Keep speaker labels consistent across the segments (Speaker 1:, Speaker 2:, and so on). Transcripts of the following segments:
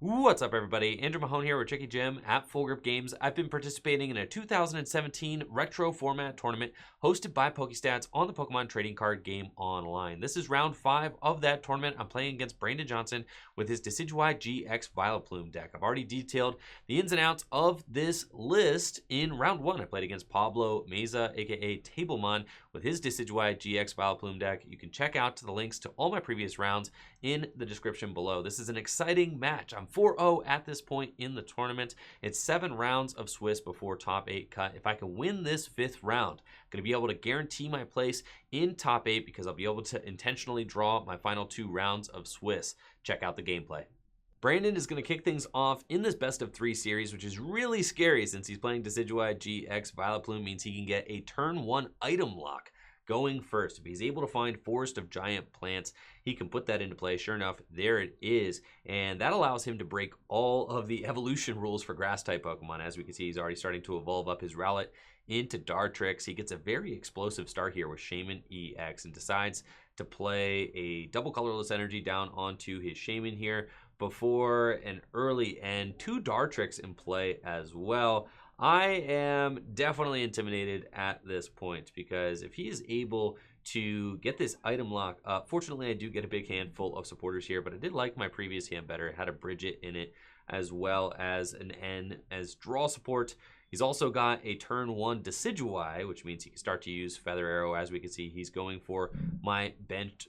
Speaker 1: What's up, everybody? Andrew Mahone here with Tricky Jim at Full Grip Games. I've been participating in a 2017 Retro Format Tournament hosted by PokeStats on the Pokemon Trading Card Game Online. This is round 5 of that tournament. I'm playing against Brandon Johnson with his Decidueye GX Vileplume deck. I've already detailed the ins and outs of this list in round 1. I played against Pablo Meza, aka Tablemon, with his Decidueye GX Vileplume deck. You can check out the links to all my previous rounds in the description below. This is an exciting match. I'm 4-0 at this point in the tournament. It's 7 rounds of Swiss before top 8 cut. If I can win this 5th round, I'm going to be able to guarantee my place in top 8 because I'll be able to intentionally draw my final 2 rounds of Swiss. Check out the gameplay. Brandon is going to kick things off in this best of 3 series, which is really scary since he's playing Decidueye GX Vileplume. Means he can get a turn 1 item lock going first. If he's able to find Forest of Giant Plants, he can put that into play. Sure enough, there it is. And that allows him to break all of the evolution rules for Grass-type Pokemon. As we can see, he's already starting to evolve up his Rowlet into Dartrix. He gets a very explosive start here with Shaman EX and decides to play a double colorless energy down onto his Shaman here before an early end. 2 Dartrix in play as well. I am definitely intimidated at this point because if he is able to get this item lock up, fortunately I do get a big handful of supporters here, but I did like my previous hand better. It had a Bridget in it as well as an N as draw support. He's also got a turn 1 Decidueye, which means he can start to use Feather Arrow. As we can see, he's going for my benched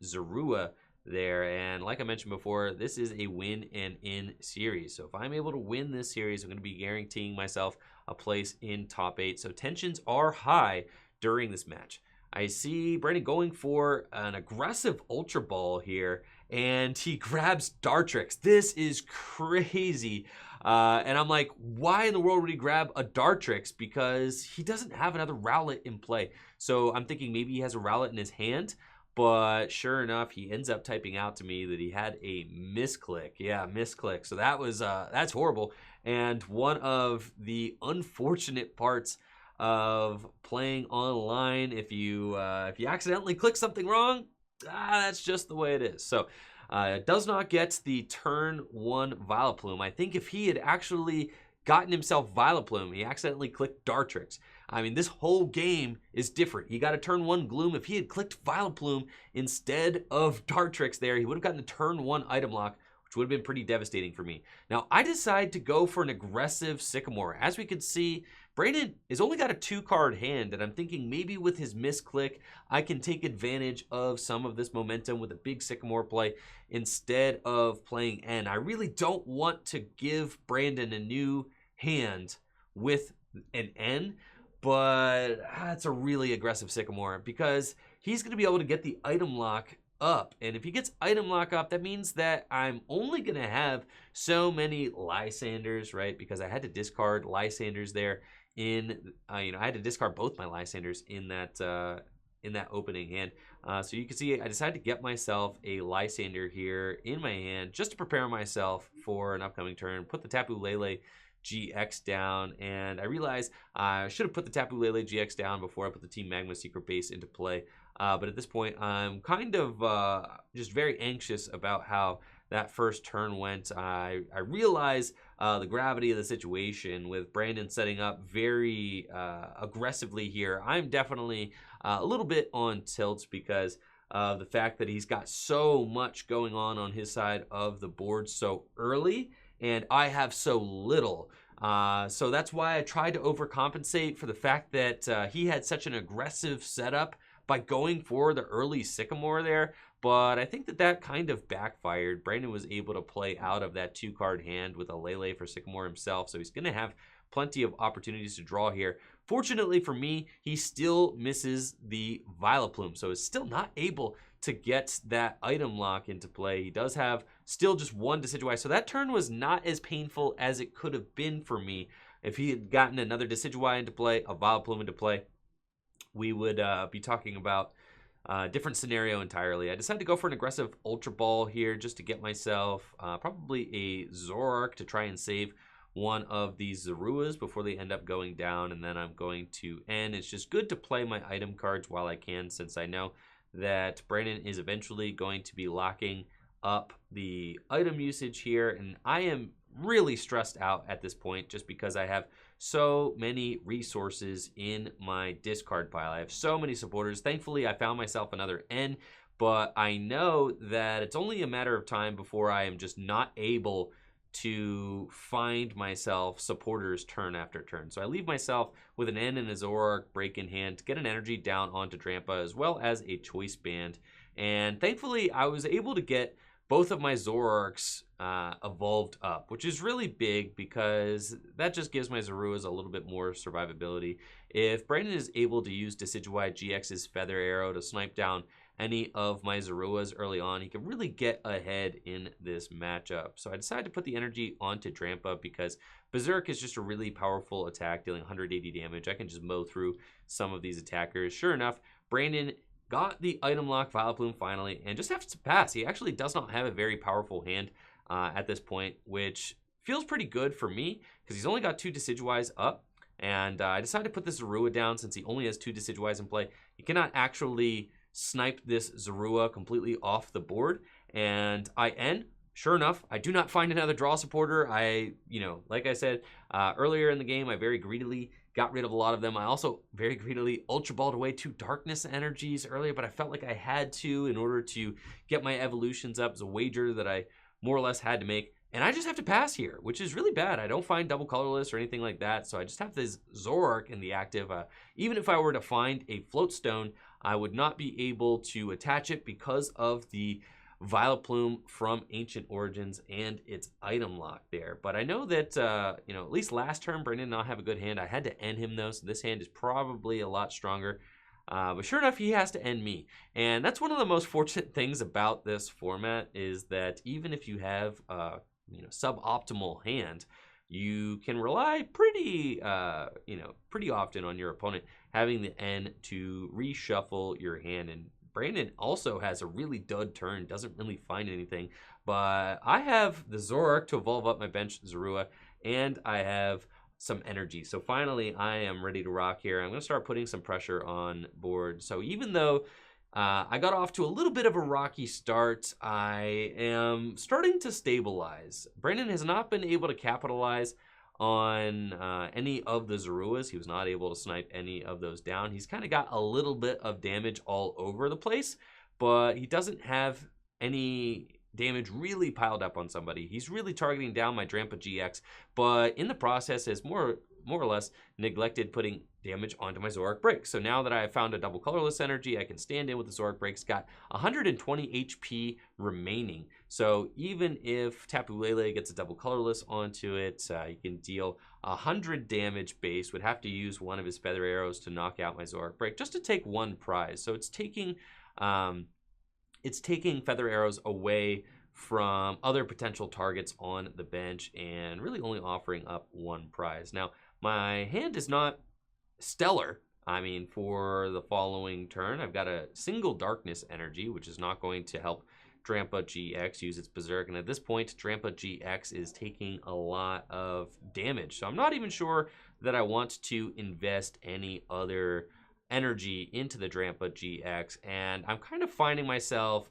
Speaker 1: Zorua there, and like I mentioned before, this is a win and in series. So if I'm able to win this series, I'm going to be guaranteeing myself a place in top 8. So tensions are high during this match. I see Brandon going for an aggressive Ultra Ball here, and he grabs Dartrix. This is crazy. And I'm like, why in the world would he grab a Dartrix? Because he doesn't have another Rowlet in play. So I'm thinking maybe he has a Rowlet in his hand. But sure enough, he ends up typing out to me that he had a misclick. Yeah, misclick. So that was that's horrible. And one of the unfortunate parts of playing online, if you accidentally click something wrong, that's just the way it is. So does not get the turn 1 Vileplume. I think if he had actually gotten himself Vileplume, he accidentally clicked Dartrix. I mean, this whole game is different. He got a turn 1 Gloom. If he had clicked Vileplume instead of Dartrix there, he would have gotten a turn 1 item lock, which would have been pretty devastating for me. Now, I decide to go for an aggressive Sycamore. As we can see, Brandon has only got a 2-card hand, and I'm thinking maybe with his misclick, I can take advantage of some of this momentum with a big Sycamore play instead of playing N. I really don't want to give Brandon a new hand with an N, but it's a really aggressive Sycamore because he's going to be able to get the item lock up. And if he gets item lock up, that means that I'm only going to have so many Lysanders, right? Because I had to discard Lysanders there in, I had to discard both my Lysanders in that opening hand. So you can see I decided to get myself a Lysander here in my hand just to prepare myself for an upcoming turn. Put the Tapu Lele GX down, and I realized I should have put the Tapu Lele GX down before I put the Team Magma Secret Base into play. But at this point, I'm kind of just very anxious about how that first turn went. I realize the gravity of the situation with Brandon setting up very aggressively here. I'm definitely a little bit on tilt because of the fact that he's got so much going on his side of the board so early, and I have so little. So that's why I tried to overcompensate for the fact that he had such an aggressive setup by going for the early Sycamore there. But I think that kind of backfired. Brandon was able to play out of that 2-card hand with a Lele for Sycamore himself, so he's going to have plenty of opportunities to draw here. Fortunately for me, he still misses the Vileplume, so is still not able to get that item lock into play. He does have still just 1 Decidueye, so that turn was not as painful as it could have been for me. If he had gotten another Decidueye into play, a Vileplume into play, we would be talking about a different scenario entirely. I decided to go for an aggressive Ultra Ball here just to get myself probably a Zoroark to try and save one of these Zoruas before they end up going down, and then I'm going to end. It's just good to play my item cards while I can, since I know that Brandon is eventually going to be locking up the item usage here, and I am really stressed out at this point just because I have so many resources in my discard pile. I have so many supporters. Thankfully, I found myself another N, but I know that it's only a matter of time before I am just not able to find myself supporters turn after turn. So I leave myself with an N and a Zoroark break in hand to get an energy down onto Drampa, as well as a choice band. And thankfully, I was able to get both of my Zoroarks evolved up, which is really big because that just gives my Zoruas a little bit more survivability. If Brandon is able to use Decidueye GX's Feather Arrow to snipe down any of my Zoruas early on, he can really get ahead in this matchup. So I decided to put the energy onto Drampa because Berserk is just a really powerful attack, dealing 180 damage. I can just mow through some of these attackers. Sure enough, Brandon got the item lock Vileplume finally, and just has to pass. He actually does not have a very powerful hand at this point, which feels pretty good for me because he's only got 2 Decidueyes up. And I decided to put this Zorua down since he only has 2 Decidueyes in play. You cannot actually snipe this Zorua completely off the board, and I end. Sure enough, I do not find another draw supporter. Like I said earlier in the game, I very greedily got rid of a lot of them. I also very greedily Ultra Balled away 2 Darkness Energies earlier, but I felt like I had to in order to get my evolutions up. It's a wager that I more or less had to make. And I just have to pass here, which is really bad. I don't find double colorless or anything like that, so I just have this Zoroark in the active. Even if I were to find a float stone, I would not be able to attach it because of the Vileplume from Ancient Origins and its item lock there. But I know that, at least last turn, Brandon did not have a good hand. I had to end him, though, so this hand is probably a lot stronger. But sure enough, he has to end me. And that's one of the most fortunate things about this format is that even if you have suboptimal hand, you can rely pretty often on your opponent having the N to reshuffle your hand. And Brandon also has a really dud turn, doesn't really find anything, but I have the Zoroark to evolve up my bench Zorua, and I have some energy. So finally, I am ready to rock here. I'm going to start putting some pressure on board. So even though I got off to a little bit of a rocky start, I am starting to stabilize. Brandon has not been able to capitalize on any of the Zoruas. He was not able to snipe any of those down. He's kind of got a little bit of damage all over the place, but he doesn't have any damage really piled up on somebody. He's really targeting down my Drampa GX, but in the process has more or less neglected putting damage onto my Zoroark BREAK. So now that I have found a double colorless energy, I can stand in with the Zoroark BREAK. It's got 120 HP remaining. So even if Tapu Lele gets a double colorless onto it, you can deal 100 damage base. Would have to use one of his Feather Arrows to knock out my Zoroark BREAK just to take 1 prize. So it's taking Feather Arrows away from other potential targets on the bench and really only offering up 1 prize. Now, my hand is not stellar. I mean, for the following turn, I've got a single Darkness Energy, which is not going to help Drampa GX use its Berserk. And at this point, Drampa GX is taking a lot of damage. So I'm not even sure that I want to invest any other energy into the Drampa GX. And I'm kind of finding myself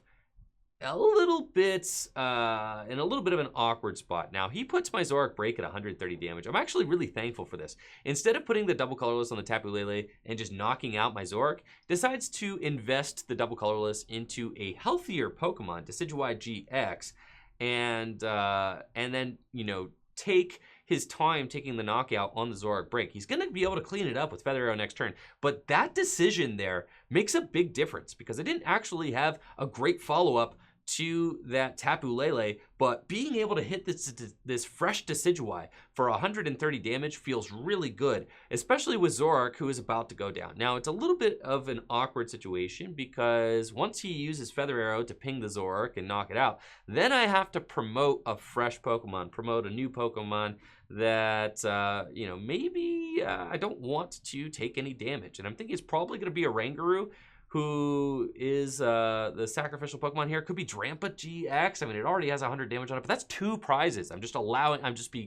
Speaker 1: in a little bit of an awkward spot. Now, he puts my Zoroark BREAK at 130 damage. I'm actually really thankful for this. Instead of putting the double colorless on the Tapu Lele and just knocking out my Zoroark, decides to invest the double colorless into a healthier Pokemon, Decidueye GX, and then, take his time taking the knockout on the Zoroark BREAK. He's going to be able to clean it up with Feather Arrow next turn. But that decision there makes a big difference because I didn't actually have a great follow-up to that Tapu Lele, but being able to hit this fresh Decidueye for 130 damage feels really good, especially with Zoroark, who is about to go down. Now, it's a little bit of an awkward situation because once he uses Feather Arrow to ping the Zoroark and knock it out, then I have to promote a fresh Pokemon, promote a new Pokemon that, maybe I don't want to take any damage. And I'm thinking it's probably going to be a Rangaroo, who is the sacrificial Pokemon here. Could be Drampa GX. I mean, it already has 100 damage on it, but that's 2 prizes. I'm just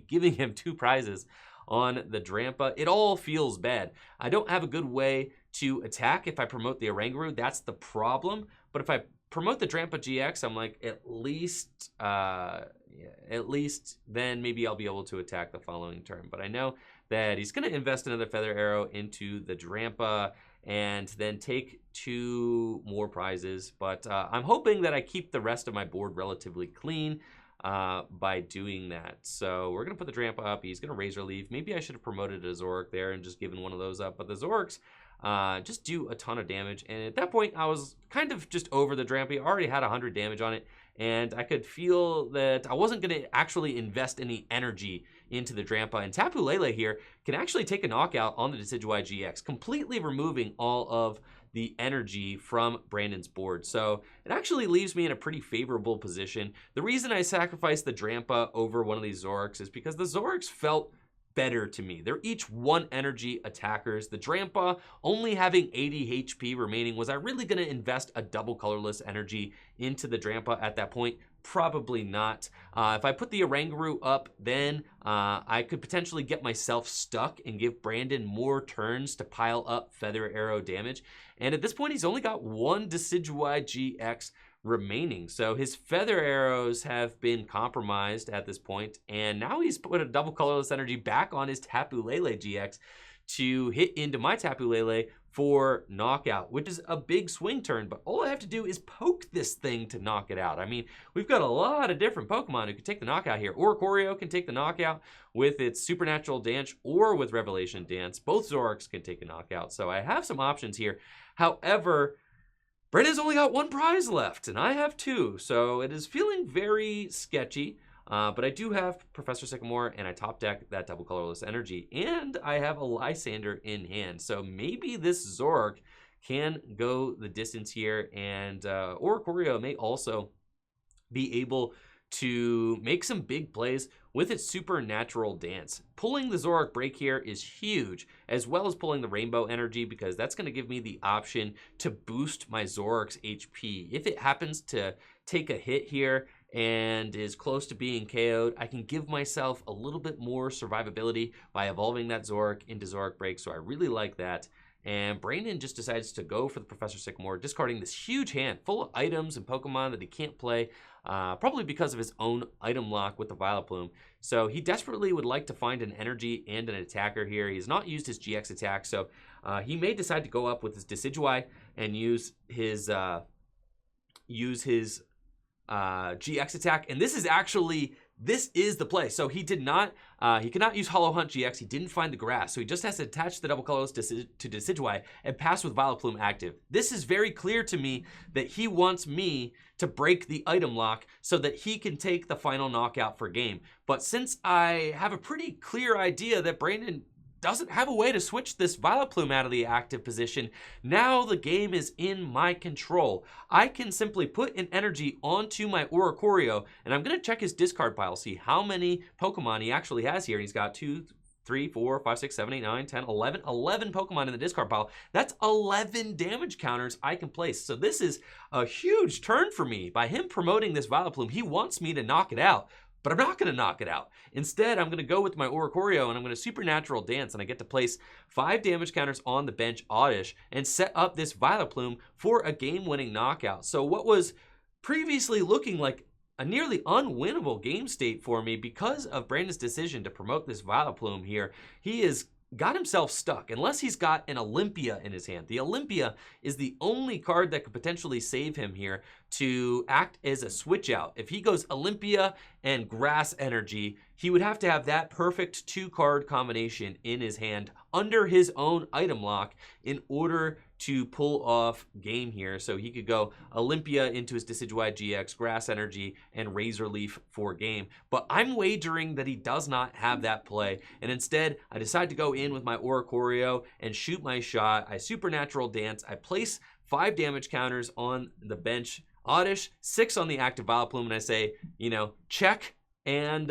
Speaker 1: giving him 2 prizes on the Drampa. It all feels bad. I don't have a good way to attack if I promote the Oranguru. That's the problem. But if I promote the Drampa GX, I'm like, at least then maybe I'll be able to attack the following turn. But I know that he's going to invest another Feather Arrow into the Drampa and then take 2 more prizes. But I'm hoping that I keep the rest of my board relatively clean by doing that. So we're going to put the Drampa up. He's going to Razor Leaf. Maybe I should have promoted a Zoroark there and just given one of those up. But the Zoroarks just do a ton of damage. And at that point, I was kind of just over the Drampa. I already had 100 damage on it. And I could feel that I wasn't going to actually invest any energy into the Drampa. And Tapu Lele here can actually take a knockout on the Decidueye GX, completely removing all of the energy from Brandon's board. So it actually leaves me in a pretty favorable position. The reason I sacrificed the Drampa over one of these Zoroarks is because the Zoroarks felt better to me. They're each 1 energy attackers. The Drampa only having 80 HP remaining. Was I really going to invest a double colorless energy into the Drampa at that point? Probably not. If I put the Oranguru up, then I could potentially get myself stuck and give Brandon more turns to pile up Feather Arrow damage. And at this point, he's only got 1 Decidueye GX remaining. So his Feather Arrows have been compromised at this point, and now he's put a double colorless energy back on his Tapu Lele GX to hit into my Tapu Lele for knockout, which is a big swing turn, but all I have to do is poke this thing to knock it out. I mean, we've got a lot of different Pokemon who can take the knockout here. Oricorio can take the knockout with its Supernatural Dance or with Revelation Dance. Both Zoroarks can take a knockout, so I have some options here. However, Brandon's only got 1 prize left, and I have 2, so it is feeling very sketchy. But I do have Professor Sycamore, and I top deck that double colorless energy, and I have a Lysander in hand. So maybe this Zoroark can go the distance here, and Oricorio may also be able to make some big plays with its Supernatural Dance. Pulling the Zoroark Break here is huge, as well as pulling the Rainbow Energy, because that's going to give me the option to boost my Zoroark's HP. If it happens to take a hit here and is close to being KO'd, I can give myself a little bit more survivability by evolving that Zoroark into Zoroark Break, so I really like that. And Brandon just decides to go for the Professor Sycamore, discarding this huge hand full of items and Pokemon that he can't play, probably because of his own item lock with the Vileplume. So he desperately would like to find an energy and an attacker here. He has not used his GX attack, so he may decide to go up with his Decidueye and use his GX attack. And this is the play. So he cannot use Hollow Hunt GX. He didn't find the grass. So he just has to attach the double colorless to Decidueye and pass with Vileplume active. This is very clear to me that he wants me to break the item lock so that he can take the final knockout for game. But since I have a pretty clear idea that Brandon doesn't have a way to switch this Vileplume out of the active position, now the game is in my control. I can simply put an energy onto my Oricorio, and I'm going to check his discard pile, see how many Pokemon he actually has here. He's got 2, 3, 4, 5, 6, 7, 8, 9, 10, 11 Pokemon in the discard pile. That's 11 damage counters I can place. So this is a huge turn for me. By him promoting this Vileplume, he wants me to knock it out. But I'm not going to knock it out. Instead, I'm going to go with my Oricorio, and I'm going to Supernatural Dance, and I get to place 5 damage counters on the bench Oddish and set up this Vileplume for a game-winning knockout. So what was previously looking like a nearly unwinnable game state for me because of Brandon's decision to promote this Vileplume here, he is got himself stuck unless he's got an Olympia in his hand. The Olympia is the only card that could potentially save him here to act as a switch out. If he goes Olympia and Grass Energy, he would have to have that perfect 2-card combination in his hand under his own item lock in order to pull off game here. So he could go Olympia into his Decidueye GX, Grass Energy, and Razor Leaf for game. But I'm wagering that he does not have that play. And instead, I decide to go in with my Oricorio and shoot my shot. I Supernatural Dance. I place 5 damage counters on the bench Oddish, 6 on the active Vileplume, and I say, you know, check. And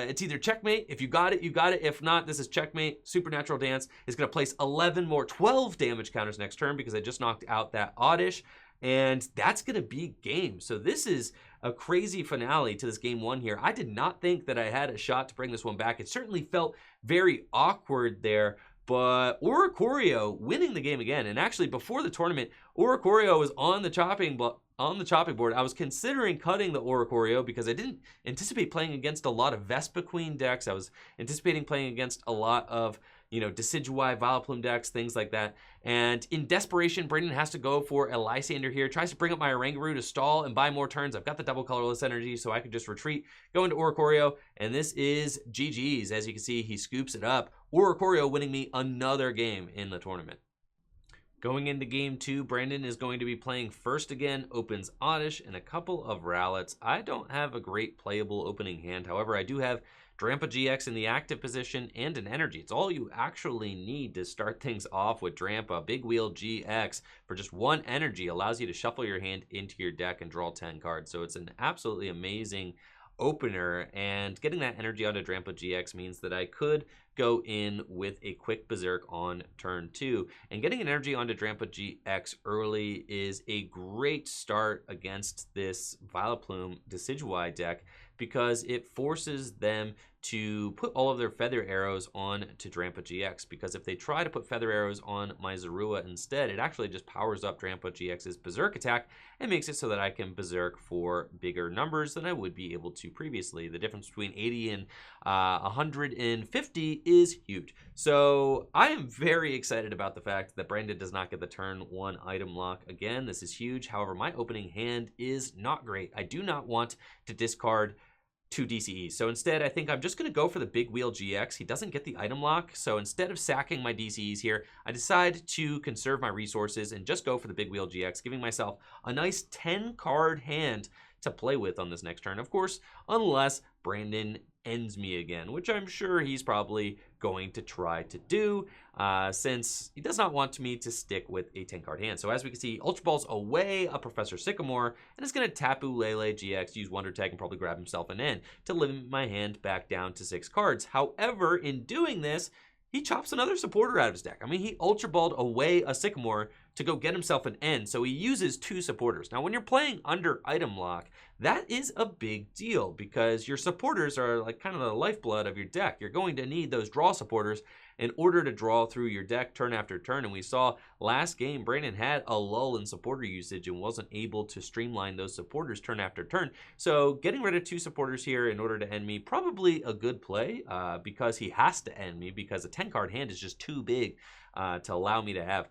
Speaker 1: it's either checkmate. If you got it, you got it. If not, this is checkmate. Supernatural Dance is going to place 12 damage counters next turn because I just knocked out that Oddish. And that's going to be game. So this is a crazy finale to this game 1 here. I did not think that I had a shot to bring this one back. It certainly felt very awkward there. But Oricorio winning the game again. And actually, before the tournament, Oricorio was on the chopping block on the chopping board, I was considering cutting the Oricorio because I didn't anticipate playing against a lot of Vespiquen decks. I was anticipating playing against a lot of, you know, Decidueye, Vileplume decks, things like that. And in desperation, Brandon has to go for a Lysander here. Tries to bring up my Oranguru to stall and buy more turns. I've got the double colorless energy, so I could just retreat, go into Oricorio, and this is GG's. As you can see, he scoops it up. Oricorio winning me another game in the tournament. Going into game 2, Brandon is going to be playing first again, opens Oddish and a couple of Rowlets. I don't have a great playable opening hand. However, I do have Drampa GX in the active position and an energy. It's all you actually need to start things off with Drampa. Big Wheel GX for just 1 energy allows you to shuffle your hand into your deck and draw 10 cards. So it's an absolutely amazing opener, and getting that energy onto Drampa GX means that I could go in with a quick Berserk on turn 2. And getting an energy onto Drampa GX early is a great start against this Vileplume Decidueye deck because it forces them to put all of their feather arrows on to Drampa GX, because if they try to put feather arrows on my Zorua instead, it actually just powers up Drampa GX's Berserk attack and makes it so that I can Berserk for bigger numbers than I would be able to previously. The difference between 80 and 150 is huge. So I am very excited about the fact that Brandon does not get the turn 1 item lock again. This is huge. However, my opening hand is not great. I do not want to discard 2 DCEs. So instead, I think I'm just going to go for the Big Wheel GX. He doesn't get the item lock. So instead of sacking my DCEs here, I decide to conserve my resources and just go for the Big Wheel GX, giving myself a nice 10-card hand to play with on this next turn. Of course, unless Brandon ends me again, which I'm sure he's probably going to try to do, since he does not want me to stick with a 10-card hand. So as we can see, Ultra Ball's away a Professor Sycamore, and it's going to Tapu Lele GX, use Wonder Tag, and probably grab himself an N to limit my hand back down to 6 cards. However, in doing this, he chops another supporter out of his deck. I mean, he Ultra Balled away a Sycamore to go get himself an N, so he uses 2 supporters. Now, when you're playing under item lock, that is a big deal because your supporters are like kind of the lifeblood of your deck. You're going to need those draw supporters in order to draw through your deck turn after turn. And we saw last game, Brandon had a lull in supporter usage and wasn't able to streamline those supporters turn after turn. So getting rid of 2 supporters here in order to end me, probably a good play because he has to end me because a 10-card hand is just too big to allow me to have.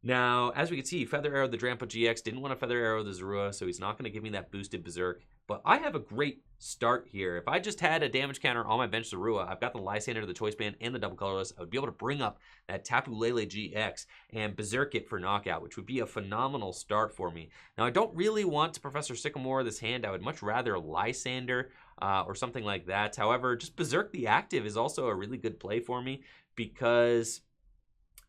Speaker 1: Now, as we can see, Feather Arrow the Drampa GX didn't want to Feather Arrow the Zorua, so he's not going to give me that boosted Berserk. But I have a great start here. If I just had a damage counter on my bench Zorua, I've got the Lysander, the Choice Band, and the double colorless, I would be able to bring up that Tapu Lele GX and Berserk it for knockout, which would be a phenomenal start for me. Now, I don't really want to Professor Sycamore this hand. I would much rather Lysander or something like that. However, just Berserk the active is also a really good play for me because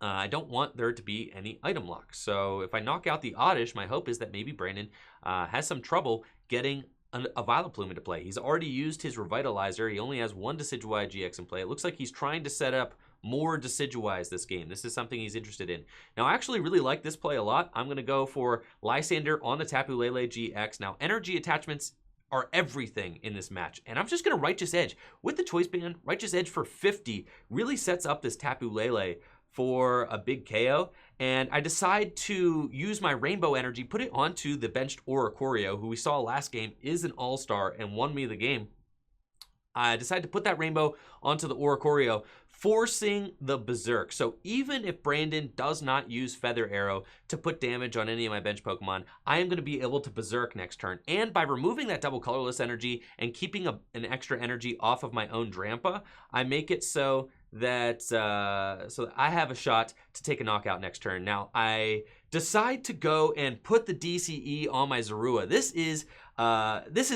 Speaker 1: I don't want there to be any item lock. So if I knock out the Oddish, my hope is that maybe Brandon has some trouble getting a Vileplume into play. He's already used his Revitalizer. He only has 1 Decidueye GX in play. It looks like he's trying to set up more Decidueyes this game. This is something he's interested in. Now, I actually really like this play a lot. I'm going to go for Lysander on the Tapu Lele GX. Now, energy attachments are everything in this match. And I'm just going to Righteous Edge. With the Choice Band, Righteous Edge for 50 really sets up this Tapu Lele for a big KO, and I decide to use my Rainbow Energy, put it onto the benched Oricorio, who we saw last game is an all-star and won me the game. I decide to put that Rainbow onto the Oricorio, forcing the Berserk. So even if Brandon does not use Feather Arrow to put damage on any of my bench Pokemon, I am going to be able to Berserk next turn. And by removing that double colorless energy and keeping an extra energy off of my own Drampa, I make it so that I have a shot to take a knockout next turn. Now, I decide to go and put the DCE on my Zorua. This is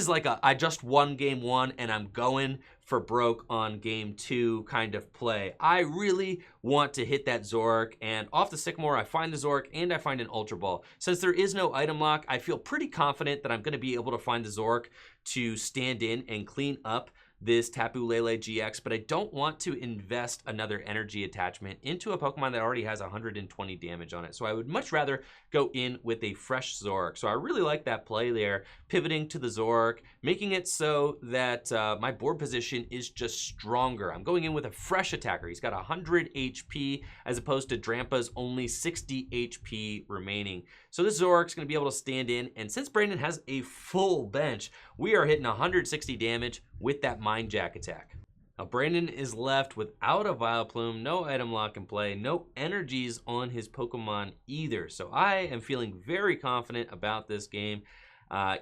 Speaker 1: like a I just won game 1 and I'm going for broke on game 2 kind of play. I really want to hit that Zoroark, and off the Sycamore, I find the Zoroark and I find an Ultra Ball. Since there is no item lock, I feel pretty confident that I'm going to be able to find the Zoroark to stand in and clean up this Tapu Lele GX, but I don't want to invest another energy attachment into a Pokemon that already has 120 damage on it. So I would much rather go in with a fresh Zoroark. So I really like that play there, pivoting to the Zoroark, making it so that my board position is just stronger. I'm going in with a fresh attacker. He's got 100 HP as opposed to Drampa's only 60 HP remaining. So this Zoroark's going to be able to stand in, and since Brandon has a full bench, we are hitting 160 damage with that Mind Jack attack. Now Brandon is left without a Vileplume, no item lock in play, no energies on his Pokemon either. So I am feeling very confident about this game.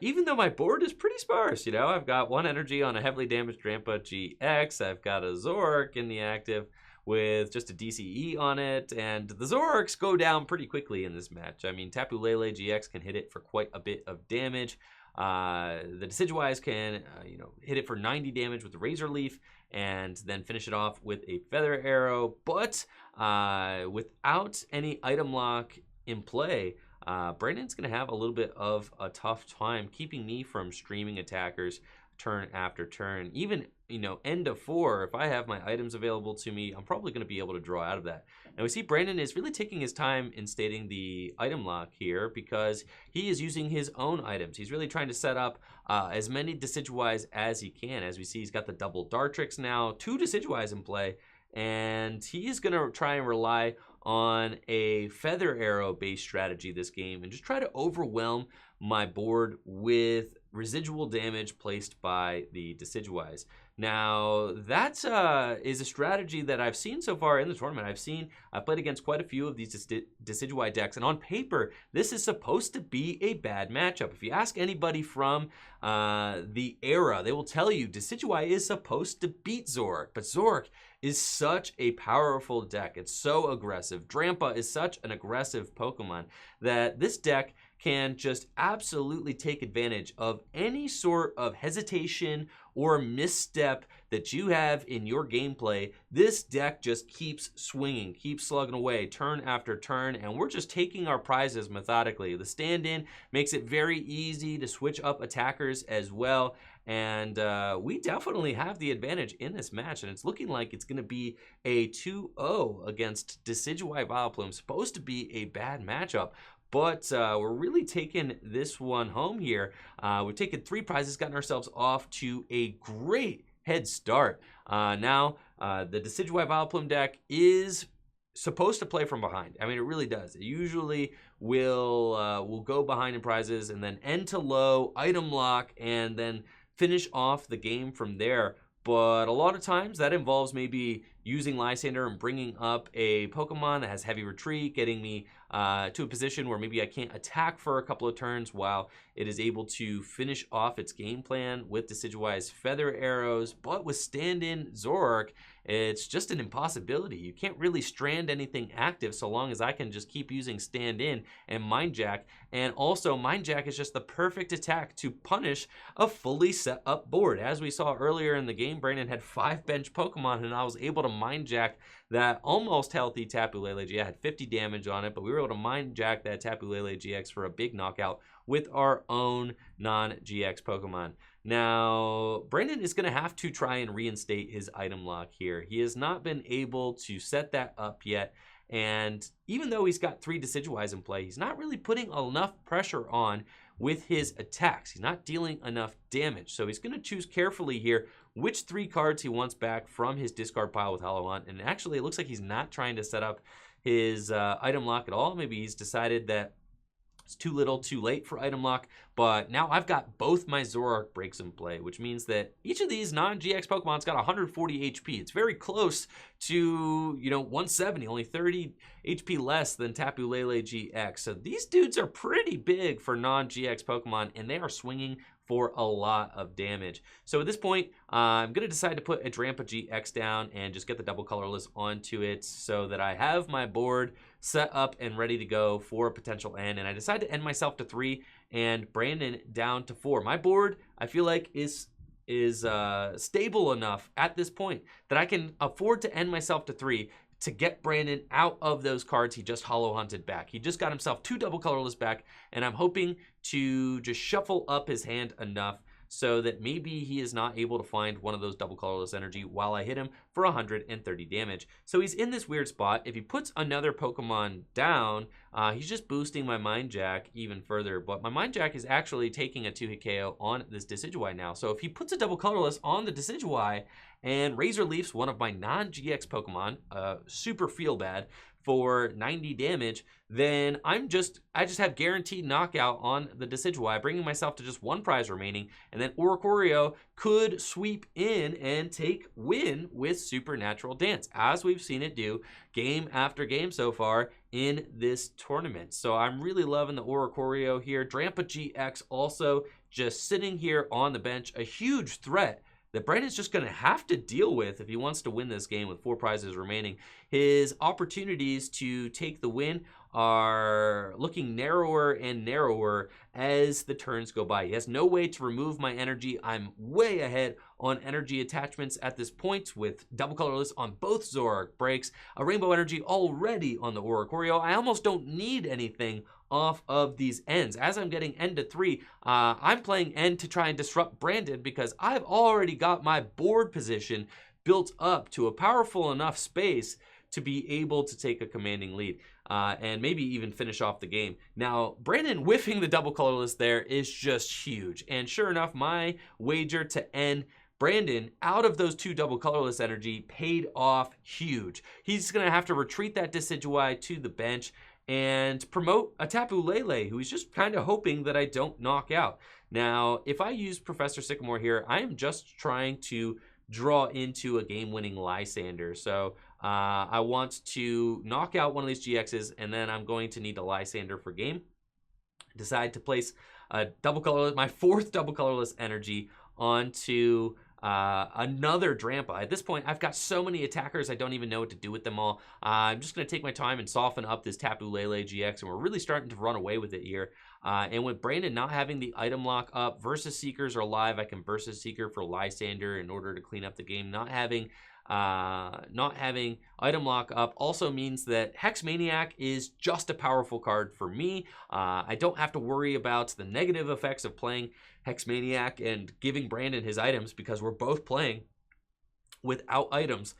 Speaker 1: Even though my board is pretty sparse, you know, I've got 1 energy on a heavily damaged Drampa GX, I've got a Zoroark in the active with just a DCE on it, and the Zoroarks go down pretty quickly in this match. I mean, Tapu Lele GX can hit it for quite a bit of damage. The Decidueyes can, hit it for 90 damage with the Razor Leaf, and then finish it off with a Feather Arrow. But without any item lock in play, Brandon's going to have a little bit of a tough time keeping me from streaming attackers turn after turn. Even, end of 4, if I have my items available to me, I'm probably going to be able to draw out of that. And we see Brandon is really taking his time in stating the item lock here because he is using his own items. He's really trying to set up as many Decidueyes as he can. As we see, he's got the double Dartrix now, 2 Decidueyes in play, and he's going to try and rely on a Feather Arrow based strategy this game and just try to overwhelm my board with residual damage placed by the Decidueyes. Now, that is a strategy that I've seen so far in the tournament. I've played against quite a few of these Decidueye decks, and on paper, this is supposed to be a bad matchup. If you ask anybody from the era, they will tell you Decidueye is supposed to beat Zoroark, but Zoroark is such a powerful deck. It's so aggressive. Drampa is such an aggressive Pokemon that this deck can just absolutely take advantage of any sort of hesitation or misstep that you have in your gameplay. This deck just keeps swinging, keeps slugging away turn after turn, and we're just taking our prizes methodically. The stand-in makes it very easy to switch up attackers as well, and we definitely have the advantage in this match, and it's looking like it's going to be a 2-0 against Decidueye Vileplume. Supposed to be a bad matchup, but we're really taking this one home here. We've taken 3 prizes, gotten ourselves off to a great head start. Now, the Decidueye Vileplume deck is supposed to play from behind. I mean, it really does. It usually will go behind in prizes and then end to low, item lock, and then finish off the game from there. But a lot of times that involves maybe using Lysander and bringing up a Pokemon that has heavy retreat, getting me to a position where maybe I can't attack for a couple of turns while it is able to finish off its game plan with Decidueye's Feather Arrows. But with stand-in Zoroark, it's just an impossibility. You can't really strand anything active so long as I can just keep using stand-in and Mind Jack. And also, Mind Jack is just the perfect attack to punish a fully set up board. As we saw earlier in the game, Brandon had 5 bench Pokemon, and I was able to Mind Jack that almost healthy Tapu Lele GX. I had 50 damage on it, but we were able to Mind Jack that Tapu Lele GX for a big knockout with our own non-GX Pokemon. Now, Brandon is going to have to try and reinstate his item lock here. He has not been able to set that up yet, and even though he's got 3 Decidueyes in play, he's not really putting enough pressure on with his attacks. He's not dealing enough damage, so he's going to choose carefully here which 3 cards he wants back from his discard pile with Hollow Hunt. And actually, it looks like he's not trying to set up his item lock at all. Maybe he's decided that it's too little, too late for item lock, but now I've got both my Zoroark breaks in play, which means that each of these non-GX Pokemon's got 140 HP. It's very close to, 170, only 30 HP less than Tapu Lele GX. So these dudes are pretty big for non-GX Pokemon, and they are swinging for a lot of damage. So at this point, I'm going to decide to put a Drampa GX down and just get the double colorless onto it so that I have my board set up and ready to go for a potential end. And I decide to end myself to 3 and Brandon down to 4. My board, I feel like, is stable enough at this point that I can afford to end myself to 3 to get Brandon out of those cards he just hollow hunted back. He just got himself 2 double colorless back, and I'm hoping to just shuffle up his hand enough so that maybe he is not able to find one of those double colorless energy while I hit him for 130 damage. So he's in this weird spot. If he puts another Pokemon down, he's just boosting my Mind Jack even further. But my Mind Jack is actually taking a 2-hit KO on this Decidueye now. So if he puts a double colorless on the Decidueye and Razor Leafs one of my non-GX Pokemon, super feel bad, for 90 damage, then I just have guaranteed knockout on the Decidueye, bringing myself to just one prize remaining, and then Oricorio could sweep in and take win with Supernatural Dance, as we've seen it do game after game so far in this tournament. So I'm really loving the Oricorio here. Drampa GX also just sitting here on the bench, a huge threat that Brandon's just going to have to deal with if he wants to win this game with 4 prizes remaining. His opportunities to take the win are looking narrower and narrower as the turns go by. He has no way to remove my energy. I'm way ahead on energy attachments at this point with double colorless on both Zoroark breaks, a rainbow energy already on the Oricorio. I almost don't need anything off of these ends. As I'm getting end to 3, I'm playing end to try and disrupt Brandon because I've already got my board position built up to a powerful enough space to be able to take a commanding lead and maybe even finish off the game. Now, Brandon whiffing the double colorless there is just huge. And sure enough, my wager to end Brandon out of those 2 double colorless energy paid off huge. He's going to have to retreat that Decidueye to the bench and promote a Tapu Lele, who he's just kind of hoping that I don't knock out. Now, if I use Professor Sycamore here, I am just trying to draw into a game-winning Lysander. So I want to knock out one of these GXs, and then I'm going to need a Lysander for game. Decide to place a double colorless, my 4th double colorless energy onto another Drampa. At this point, I've got so many attackers, I don't even know what to do with them all. I'm just going to take my time and soften up this Tapu Lele GX, and we're really starting to run away with it here. And with Brandon not having the item lock up, Versus Seekers are alive. I can Versus Seeker for Lysander in order to clean up the game. Not having item lock up also means that Hex Maniac is just a powerful card for me. I don't have to worry about the negative effects of playing Hex Maniac and giving Brandon his items because we're both playing without items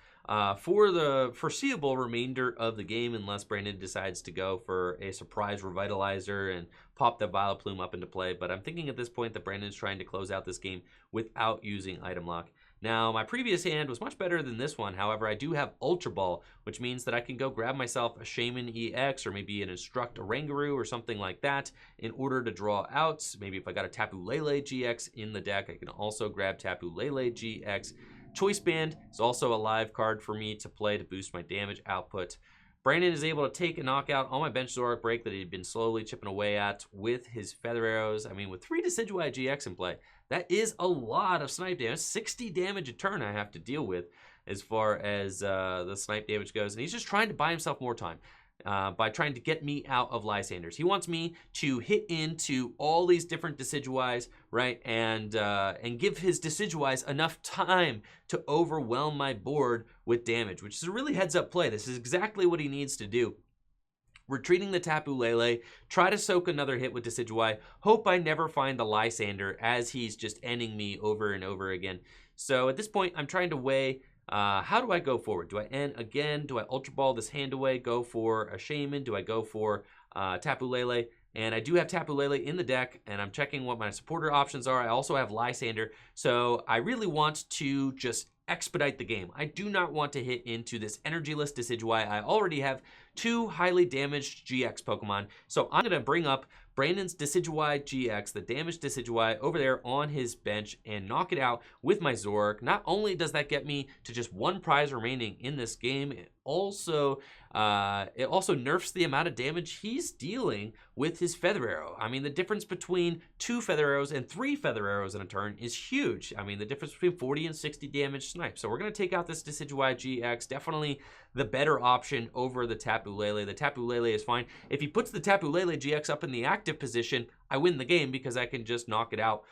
Speaker 1: for the foreseeable remainder of the game, unless Brandon decides to go for a surprise Revitalizer and pop the Vileplume up into play. But I'm thinking at this point that Brandon's trying to close out this game without using item lock. Now, my previous hand was much better than this one. However, I do have Ultra Ball, which means that I can go grab myself a Shaman EX or maybe an Instruct Oranguru or something like that in order to draw out. Maybe if I got a Tapu Lele GX in the deck, I can also grab Tapu Lele GX. Choice Band is also a live card for me to play to boost my damage output. Brandon is able to take a knockout on my bench Zoroark break that he'd been slowly chipping away at with his Feather Arrows. I mean, with 3 Decidueye GX in play, that is a lot of snipe damage. 60 damage a turn I have to deal with as far as the snipe damage goes. And he's just trying to buy himself more time by trying to get me out of Lysanders. He wants me to hit into all these different Decidueyes, right? And give his Decidueyes enough time to overwhelm my board with damage, which is a really heads-up play. This is exactly what he needs to do. Retreating the Tapu Lele, try to soak another hit with Decidueye, hope I never find the Lysander as he's just ending me over and over again. So at this point, I'm trying to weigh, how do I go forward? Do I end again? Do I Ultra Ball this hand away, go for a Shaman? Do I go for Tapu Lele? And I do have Tapu Lele in the deck, and I'm checking what my supporter options are. I also have Lysander, so I really want to just expedite the game. I do not want to hit into this energyless Decidueye. I already have 2 highly damaged GX Pokemon, so I'm going to bring up Brandon's Decidueye GX, the damaged Decidueye, over there on his bench and knock it out with my Zoroark. Not only does that get me to just 1 prize remaining in this game, it also nerfs the amount of damage he's dealing with his Feather Arrow. I mean, the difference between 2 Feather Arrows and 3 Feather Arrows in a turn is huge. I mean, the difference between 40 and 60 damage snipe. So we're going to take out this Decidueye GX. Definitely the better option over the Tapu Lele. The Tapu Lele is fine. If he puts the Tapu Lele GX up in the active position, I win the game because I can just knock it out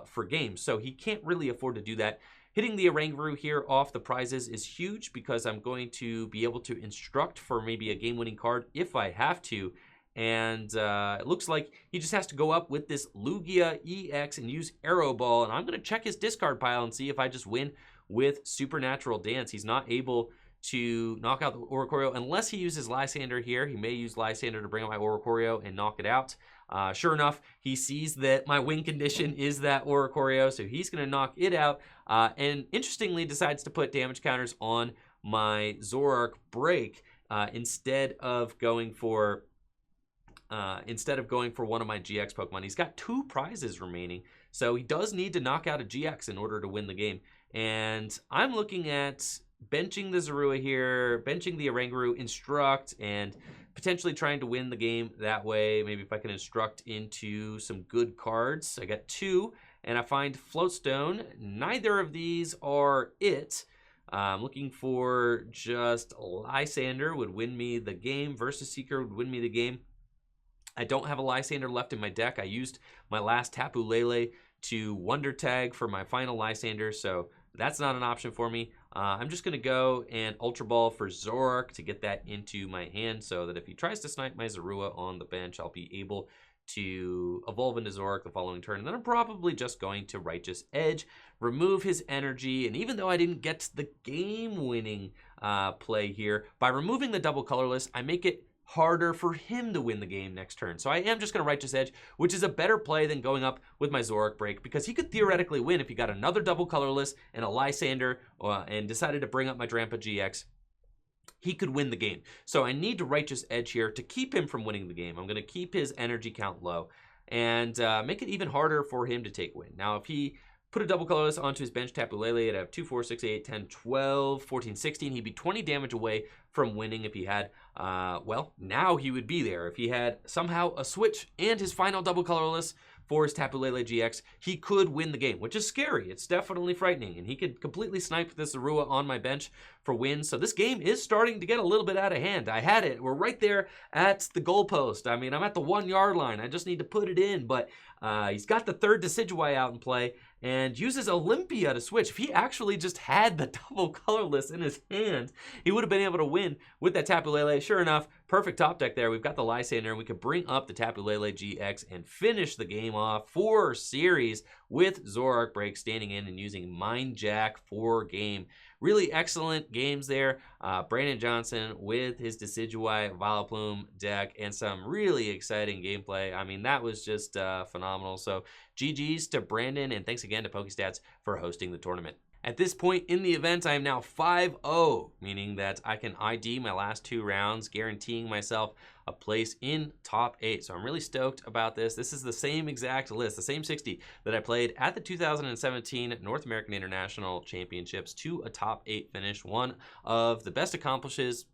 Speaker 1: for games. So he can't really afford to do that. Hitting the Oranguru here off the prizes is huge because I'm going to be able to instruct for maybe a game-winning card if I have to. And it looks like he just has to go up with this Lugia EX and use Arrow Ball. And I'm going to check his discard pile and see if I just win with Supernatural Dance. He's not able to knock out the Oricorio unless he uses Lysander here. He may use Lysander to bring up my Oricorio and knock it out. Sure enough, he sees that my win condition is that Oricorio, so he's going to knock it out. And interestingly, decides to put damage counters on my Zoroark Break instead of going for one of my GX Pokemon. He's got 2 prizes remaining, so he does need to knock out a GX in order to win the game. And I'm looking at benching the Zorua here, benching the Oranguru, Instruct, and potentially trying to win the game that way. Maybe if I can Instruct into some good cards. I got 2, and I find Floatstone. Neither of these are it. I'm looking for just Lysander would win me the game. Versus Seeker would win me the game. I don't have a Lysander left in my deck. I used my last Tapu Lele to Wonder Tag for my final Lysander, so that's not an option for me. I'm just going to go and Ultra Ball for Zoroark to get that into my hand so that if he tries to snipe my Zorua on the bench, I'll be able to evolve into Zoroark the following turn. And then I'm probably just going to Righteous Edge, remove his energy, and even though I didn't get the game-winning play here, by removing the double colorless, I make it harder for him to win the game next turn. So I am just going to Righteous Edge, which is a better play than going up with my Zoroark Break, because he could theoretically win if he got another double colorless and a Lysander and decided to bring up my Drampa GX. He could win the game. So I need to Righteous Edge here to keep him from winning the game. I'm going to keep his energy count low and make it even harder for him to take win. Now, if he put a double colorless onto his bench Tapu Lele, it'd have 2, 4, 6, 8, 10, 12, 14, 16. He'd be 20 damage away from winning if he had, well, now he would be there. If he had somehow a switch and his final double colorless for his Tapu Lele GX, he could win the game, which is scary. It's definitely frightening, and he could completely snipe this Zorua on my bench for wins. So this game is starting to get a little bit out of hand. I had it. We're right there at the goalpost. I mean, I'm at the 1-yard line. I just need to put it in, but he's got the 3rd Decidueye out in play and uses Olympia to switch. If he actually just had the double colorless in his hand, he would have been able to win with that Tapu Lele. Sure enough, perfect top deck there. We've got the Lysander, and we could bring up the Tapu Lele GX and finish the game off for series with Zoroark Break standing in and using Mind Jack for game. Really excellent games there. Brandon Johnson with his Decidueye Vileplume deck and some really exciting gameplay. I mean, that was just phenomenal. So GG's to Brandon, and thanks again to PokeStats for hosting the tournament. At this point in the event, I am now 5-0, meaning that I can ID my last 2 rounds, guaranteeing myself a place in top 8. So I'm really stoked about this. This is the same exact list, the same 60 that I played at the 2017 North American International Championships to a top 8 finish. One of the best accomplishments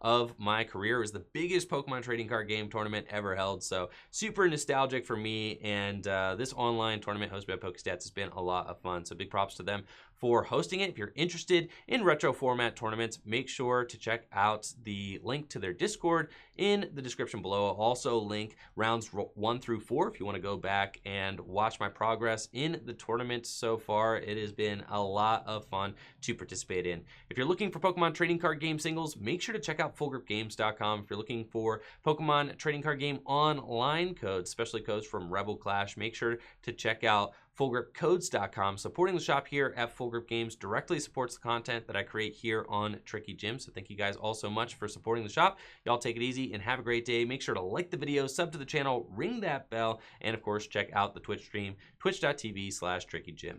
Speaker 1: of my career. It was the biggest Pokemon trading card game tournament ever held, so super nostalgic for me, and this online tournament hosted by PokeStats has been a lot of fun, so big props to them for hosting it. If you're interested in retro format tournaments, make sure to check out the link to their Discord in the description below. I'll also link rounds 1 through 4 if you want to go back and watch my progress in the tournament so far. It has been a lot of fun to participate in. If you're looking for Pokemon trading card game singles, make sure to check out fullgripgames.com. If you're looking for Pokemon trading card game online codes, especially codes from Rebel Clash, make sure to check out fullgripcodes.com. Supporting the shop here at Full Grip Games directly supports the content that I create here on Tricky Jim. So thank you guys all so much for supporting the shop. Y'all take it easy and have a great day. Make sure to like the video, sub to the channel, ring that bell, and of course check out the Twitch stream, twitch.tv/TrickyJim.